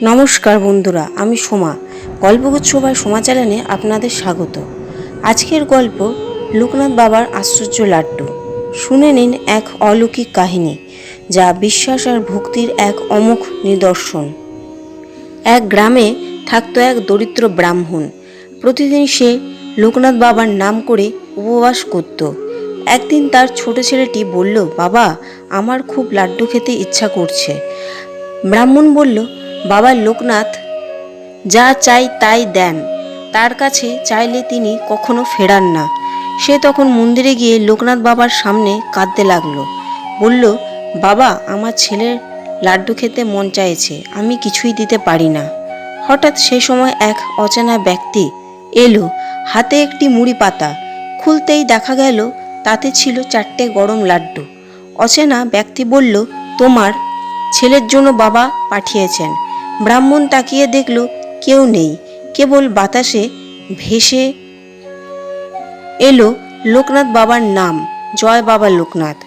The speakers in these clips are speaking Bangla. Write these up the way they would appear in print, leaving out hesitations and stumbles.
নমস্কার বন্ধুরা, আমি সোমা। গল্পগুচ্ছ বাই সোমা চ্যানেলে আপনাদের স্বাগত। আজকের গল্প লোকনাথ বাবার আশ্চর্য লাড্ডু। শুনে নিন এক অলৌকিক কাহিনী, যা বিশ্বাস আর ভক্তির এক অমোঘ নিদর্শন। এক গ্রামে থাকতো এক দরিদ্র ব্রাহ্মণ। প্রতিদিন সে লোকনাথ বাবার নাম করে উপবাস করত। একদিন তার ছোট ছেলেটি বলল, বাবা, আমার খুব লাড্ডু খেতে ইচ্ছা করছে। ব্রাহ্মণ বলল, বাবা লোকনাথ যা চাই তাই দেন, তার কাছে চাইলে তিনি কখনো ফেরান না। সে তখন মন্দিরে গিয়ে লোকনাথ বাবার সামনে কাঁদতে লাগলো। বলল, বাবা, আমার ছেলের লাড্ডু খেতে মন চাইছে, আমি কিছুই দিতে পারি না। হঠাৎ সে সময় এক অচেনা ব্যক্তি এলো, হাতে একটি মুড়ি পাতা। খুলতেই দেখা গেল তাতে ছিল 4টে গরম লাড্ডু। অচেনা ব্যক্তি বলল, তোমার ছেলের জন্য বাবা পাঠিয়েছেন। ব্রাহ্মণ তাকিয়ে দেখল কেউ নেই, কেবল বাতাসে ভেসে এলো লোকনাথ বাবার নাম, জয় বাবা লোকনাথ।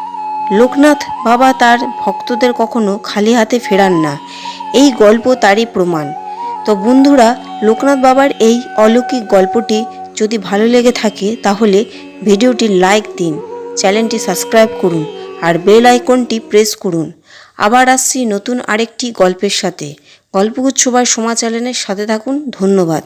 লোকনাথ বাবা তার ভক্তদের কখনো খালি হাতে ফেরান না, এই গল্প তারই প্রমাণ। তো বন্ধুরা, লোকনাথ বাবার এই অলৌকিক গল্পটি যদি ভালো লেগে থাকে তাহলে ভিডিওটি লাইক দিন, চ্যানেলটি সাবস্ক্রাইব করুন আর বেল আইকনটি প্রেস করুন। আবার আসছি নতুন আরেকটি গল্পের সাথে। গল্পগুচ্ছ বাই সোমা চ্যানেলের সাথে থাকুন। ধন্যবাদ।